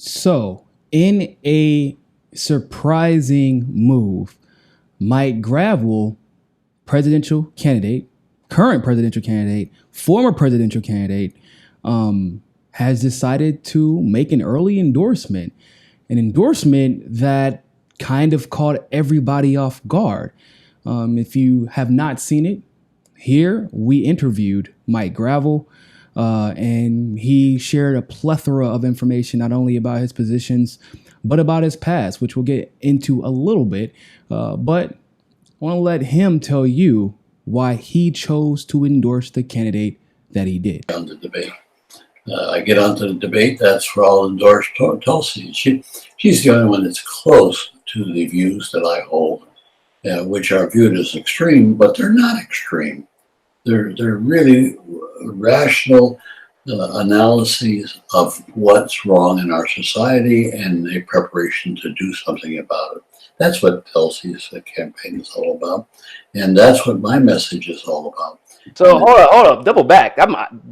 So, in a surprising move, Mike Gravel, presidential candidate, current presidential candidate, former presidential candidate, has decided to make an early endorsement, an endorsement that kind of caught everybody off guard. If you have not seen it, here we interviewed Mike Gravel, and he shared a plethora of information, not only about his positions, but about his past, which we'll get into a little bit. But I want to let him tell you why he chose to endorse the candidate that he did. On the debate. I get onto the debate, that's where I'll endorse Tulsi. She's the only one that's close to the views that I hold, which are viewed as extreme, but they're not extreme. They're really rational analyses of what's wrong in our society and a preparation to do something about it. That's what Tulsi's campaign is all about, and that's what my message is all about. So hold up, double back.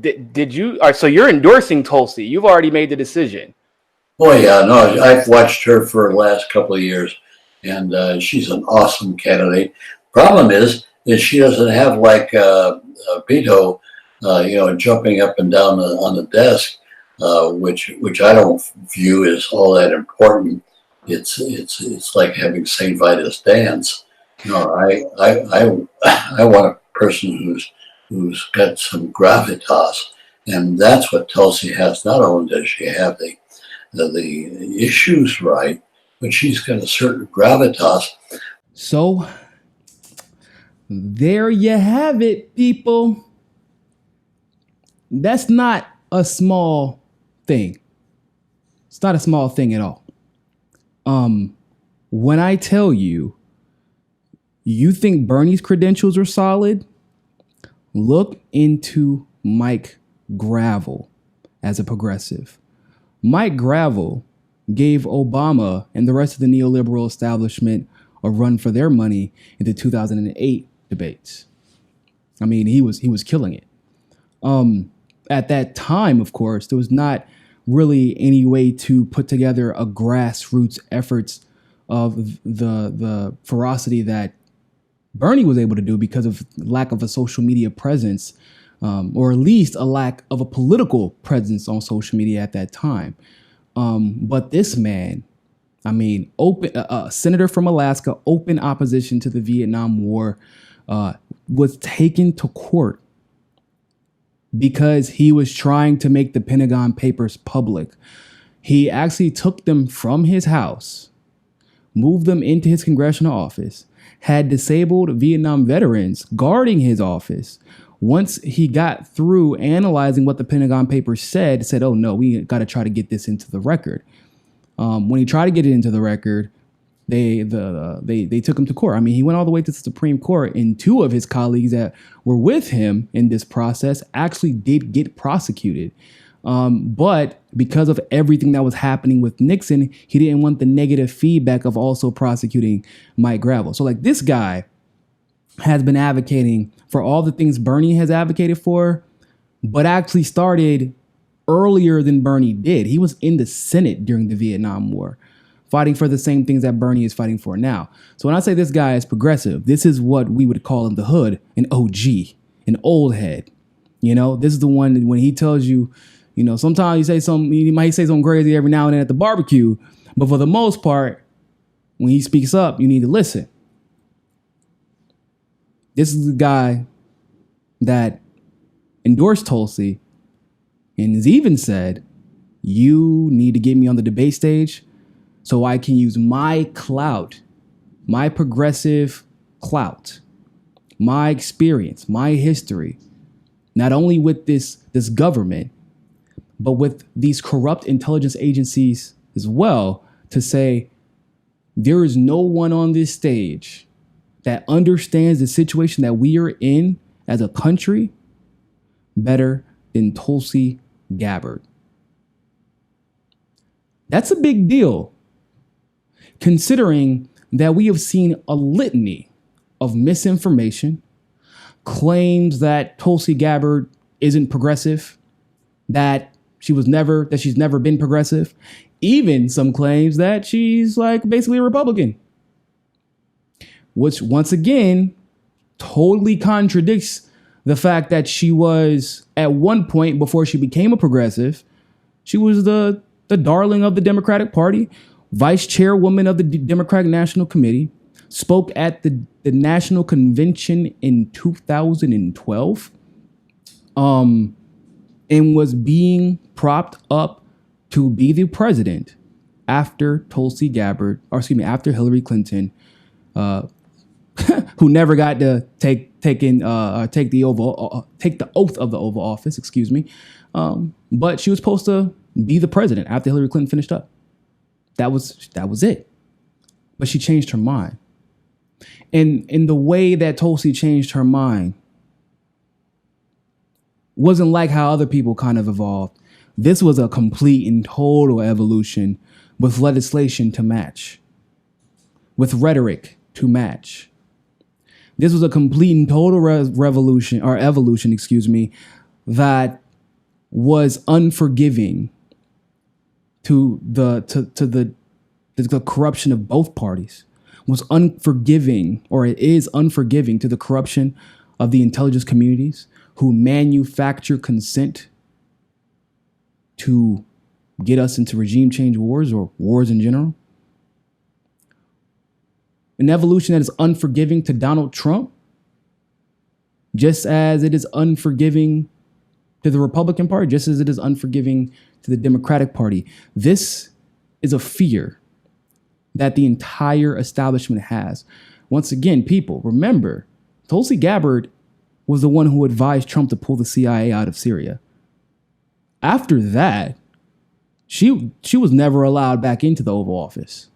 Did you? All right, so you're endorsing Tulsi. You've already made the decision. Oh yeah, no, I've watched her for the last couple of years, and she's an awesome candidate. Problem is she doesn't have like Beto, jumping up and down on the desk, which I don't view as all that important. It's like having St. Vitus dance. No, I want a person who's got some gravitas, and that's what Tulsi has. Not only does she have the issues right, but she's got a certain gravitas. So there you have it, people. That's not a small thing. It's not a small thing at all. When I tell you, you think Bernie's credentials are solid, look into Mike Gravel as a progressive. Mike Gravel gave Obama and the rest of the neoliberal establishment a run for their money in the 2008 debates. I mean, he was killing it. At that time, of course, there was not really any way to put together a grassroots efforts of the ferocity that Bernie was able to do because of lack of a social media presence, or at least a lack of a political presence on social media at that time. But this man, I mean, senator from Alaska, open opposition to the Vietnam War, was taken to court because he was trying to make the Pentagon Papers public. He actually took them from his house, moved them into his congressional office, had disabled Vietnam veterans guarding his office. Once he got through analyzing what the Pentagon Papers said, oh no, we got to try to get this into the record. When he tried to get it into the record, they took him to court. I mean, he went all the way to the Supreme Court, and two of his colleagues that were with him in this process actually did get prosecuted. But because of everything that was happening with Nixon, he didn't want the negative feedback of also prosecuting Mike Gravel. So like, this guy has been advocating for all the things Bernie has advocated for, but actually started earlier than Bernie did. He was in the Senate during the Vietnam War, fighting for the same things that Bernie is fighting for now. So when I say this guy is progressive, this is what we would call in the hood an OG, an old head. This is the one when he tells you, sometimes he might say something crazy every now and then at the barbecue, but for the most part, when he speaks up, you need to listen. This is the guy that endorsed Tulsi and has even said, you need to get me on the debate stage so I can use my clout, my progressive clout, my experience, my history, not only with this government, but with these corrupt intelligence agencies as well, to say there is no one on this stage that understands the situation that we are in as a country better than Tulsi Gabbard. That's a big deal, considering that we have seen a litany of misinformation, claims that Tulsi Gabbard isn't progressive, that she's never been progressive, Even some claims that she's like basically a Republican, which once again totally contradicts the fact that she was at one point before she became a progressive, she was the darling of the Democratic Party, vice chairwoman of the Democratic National Committee, spoke at the National Convention in 2012, and was being propped up to be the president after Tulsi Gabbard, after Hillary Clinton, who never got to take the oath of the Oval Office, but she was supposed to be the president after Hillary Clinton finished up. That was it. But she changed her mind. And in the way that Tulsi changed her mind wasn't like how other people kind of evolved. This was a complete and total evolution with legislation to match, with rhetoric to match. This was a complete and total evolution, that was unforgiving to the corruption of both parties, was unforgiving, or it is unforgiving to the corruption of the intelligence communities who manufacture consent to get us into regime change wars or wars in general. An evolution that is unforgiving to Donald Trump, just as it is unforgiving to the Republican Party, just as it is unforgiving to the Democratic Party. This is a fear that the entire establishment has. Once again, people, remember, Tulsi Gabbard was the one who advised Trump to pull the CIA out of Syria. After that, she was never allowed back into the Oval Office.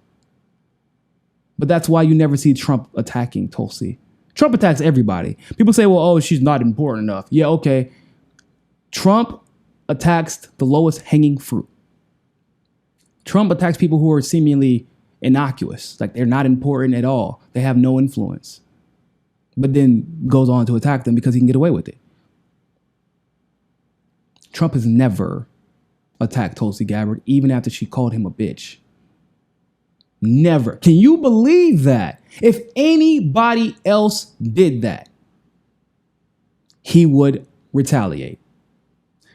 But that's why you never see Trump attacking Tulsi. Trump attacks everybody. People say, well, oh, she's not important enough. Yeah, okay. Trump attacks the lowest hanging fruit. Trump attacks people who are seemingly innocuous, like they're not important at all. They have no influence. But then goes on to attack them because he can get away with it. Trump has never attacked Tulsi Gabbard, even after she called him a bitch. Never. Can you believe that? If anybody else did that, he would retaliate.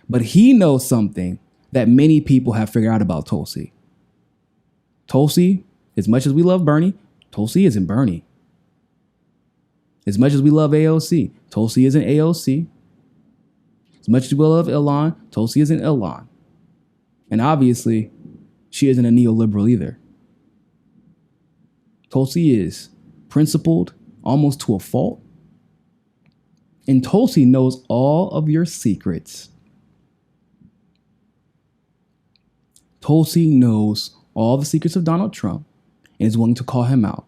But he knows something that many people have figured out about Tulsi. Tulsi, as much as we love Bernie, Tulsi isn't Bernie. As much as we love AOC, Tulsi isn't AOC. As much as we love Elon, Tulsi isn't Elon. And obviously, she isn't a neoliberal either. Tulsi is principled almost to a fault. And Tulsi knows all of your secrets. Tulsi knows all the secrets of Donald Trump and is willing to call him out.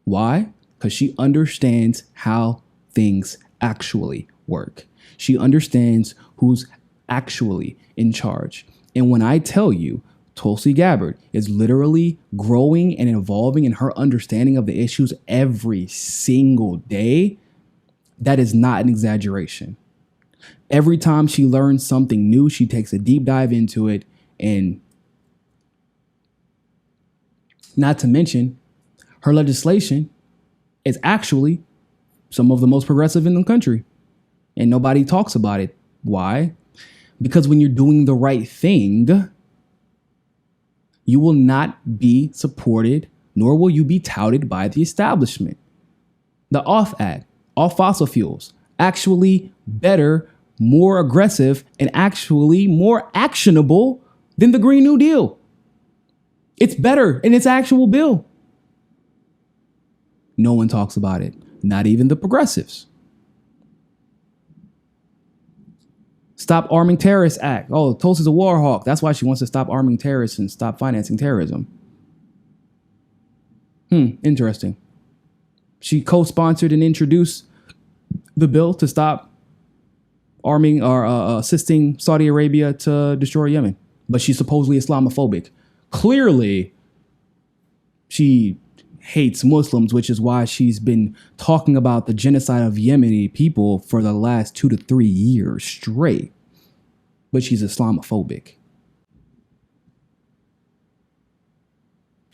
Why? Because she understands how things actually work. She understands who's actually in charge. And when I tell you Tulsi Gabbard is literally growing and evolving in her understanding of the issues every single day, that is not an exaggeration. Every time she learns something new, she takes a deep dive into it. And not to mention, her legislation is actually some of the most progressive in the country. And nobody talks about it. Why? Because when you're doing the right thing, you will not be supported, nor will you be touted by the establishment. The OFF Act, all fossil fuels, actually better, more aggressive, and actually more actionable than the Green New Deal. It's better in its actual bill. No one talks about it, not even the progressives. Stop Arming Terrorists Act. Oh, Tulsi's a war hawk. That's why she wants to stop arming terrorists and stop financing terrorism. Interesting. She co-sponsored and introduced the bill to stop arming or assisting Saudi Arabia to destroy Yemen. But she's supposedly Islamophobic. Clearly, she hates Muslims, which is why she's been talking about the genocide of Yemeni people for the last 2 to 3 years straight. But she's Islamophobic.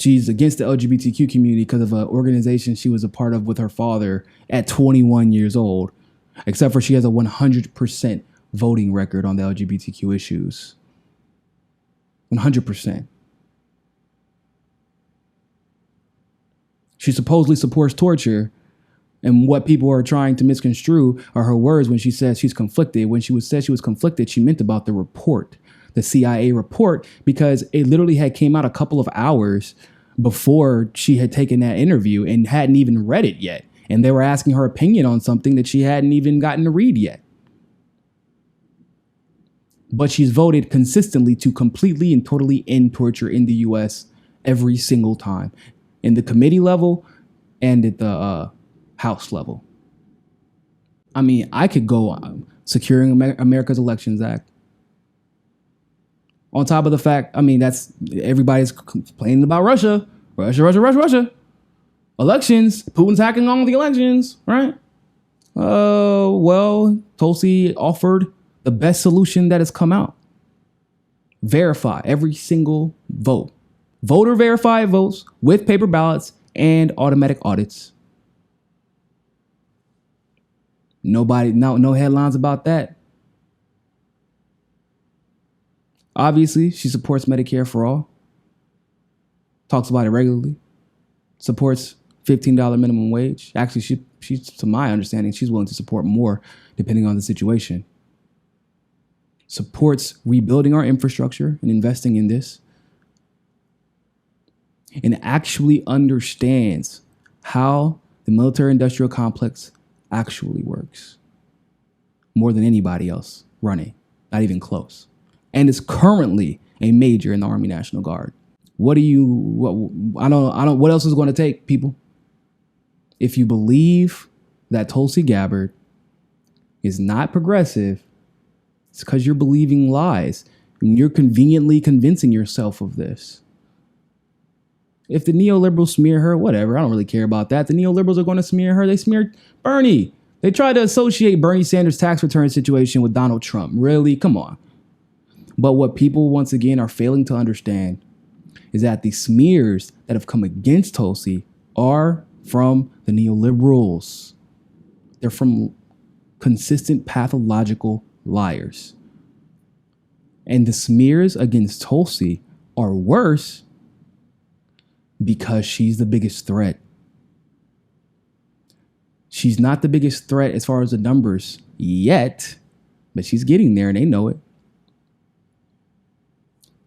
She's against the LGBTQ community because of an organization she was a part of with her father at 21 years old, except for she has a 100% voting record on the LGBTQ issues. 100%. She supposedly supports torture, and what people are trying to misconstrue are her words when she says she's conflicted. When she said she was conflicted, she meant about the report, the CIA report, because it literally had came out a couple of hours before she had taken that interview and hadn't even read it yet. And they were asking her opinion on something that she hadn't even gotten to read yet. But she's voted consistently to completely and totally end torture in the U.S. every single time, in the committee level and at the House level. I mean, I could go Securing America's Elections Act. On top of the fact, I mean, that's everybody's complaining about Russia. Elections. Putin's hacking on the elections, right? Well, Tulsi offered the best solution that has come out. Verify every single vote. Voter verified votes with paper ballots and automatic audits. No headlines about that. Obviously, she supports Medicare for all. Talks about it regularly. Supports $15 minimum wage. Actually, she's, to my understanding, she's willing to support more depending on the situation. Supports rebuilding our infrastructure and investing in this. And actually understands how the military-industrial complex actually works. More than anybody else running. Not even close. And is currently a major in the Army National Guard. What else is going to take, people? If you believe that Tulsi Gabbard is not progressive, it's because you're believing lies and you're conveniently convincing yourself of this. If the neoliberals smear her, whatever, I don't really care about that. The neoliberals are going to smear her. They smeared Bernie. They tried to associate Bernie Sanders' tax return situation with Donald Trump. Really? Come on. But what people, once again, are failing to understand is that the smears that have come against Tulsi are from the neoliberals. They're from consistent pathological liars. And the smears against Tulsi are worse because she's the biggest threat. She's not the biggest threat as far as the numbers yet, but she's getting there and they know it.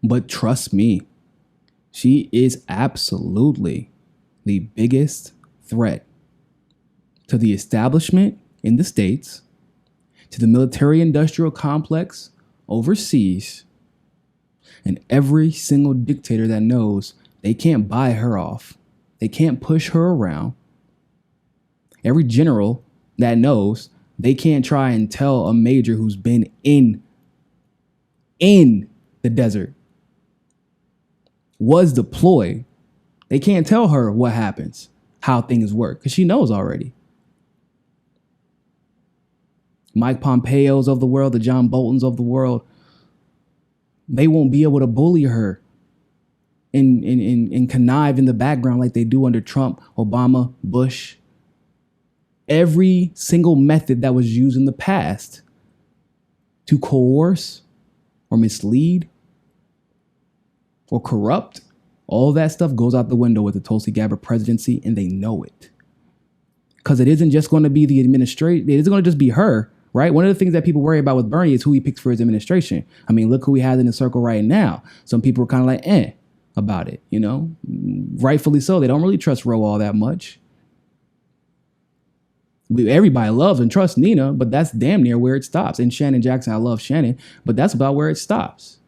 But trust me, she is absolutely the biggest threat to the establishment in the States, to the military-industrial complex overseas, and every single dictator that knows they can't buy her off. They can't push her around. Every general that knows they can't try and tell a major who's been in the desert, was deployed. They can't tell her what happens, how things work, because she knows already. Mike Pompeo's of the world, the John Bolton's of the world, they won't be able to bully her and connive in the background like they do under Trump, Obama, Bush. Every single method that was used in the past to coerce or mislead or corrupt, all that stuff goes out the window with the Tulsi Gabbard presidency, and they know it. Because it isn't just going to be the administration. It isn't going to just be her, right? One of the things that people worry about with Bernie is who he picks for his administration. I mean, look who he has in the circle right now. Some people are kind of like, about it, you know? Rightfully so. They don't really trust Roe all that much. Everybody loves and trusts Nina, but that's damn near where it stops. And Shannon Jackson, I love Shannon, but that's about where it stops.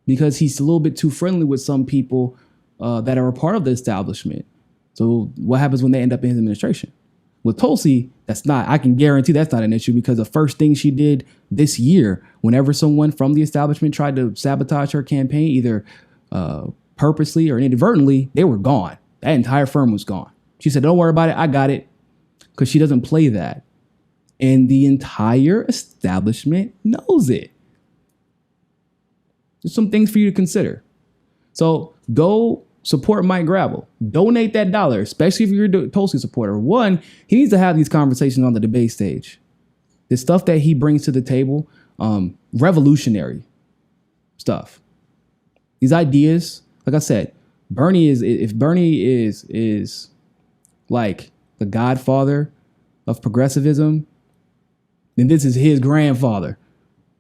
Because he's a little bit too friendly with some people that are a part of the establishment. So what happens when they end up in his administration? With Tulsi, I can guarantee that's not an issue, because the first thing she did this year, whenever someone from the establishment tried to sabotage her campaign, either purposely or inadvertently, they were gone. That entire firm was gone. She said, don't worry about it. I got it. Because she doesn't play that. And the entire establishment knows it. There's some things for you to consider. So go support Mike Gravel. Donate that dollar, especially if you're a Tulsi supporter. One, he needs to have these conversations on the debate stage. The stuff that he brings to the table, revolutionary stuff. These ideas, like I said, if Bernie is like the godfather of progressivism, then this is his grandfather.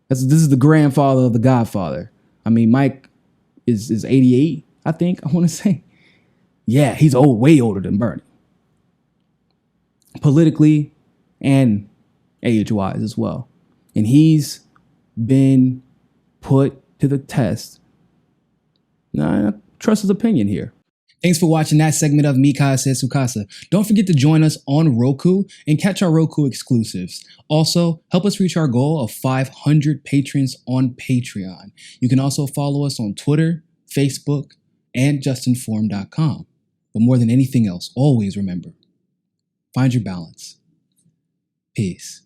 This is the grandfather of the godfather. I mean, Mike is 88, I think, I want to say. Yeah, he's old, way older than Bernie. Politically and age-wise as well. And he's been put to the test. I trust his opinion here. Thanks for watching that segment of Mika Says Sukasa. Don't forget to join us on Roku and catch our Roku exclusives. Also, help us reach our goal of 500 patrons on Patreon. You can also follow us on Twitter, Facebook, and JustNForm.com. But more than anything else, always remember, find your balance. Peace.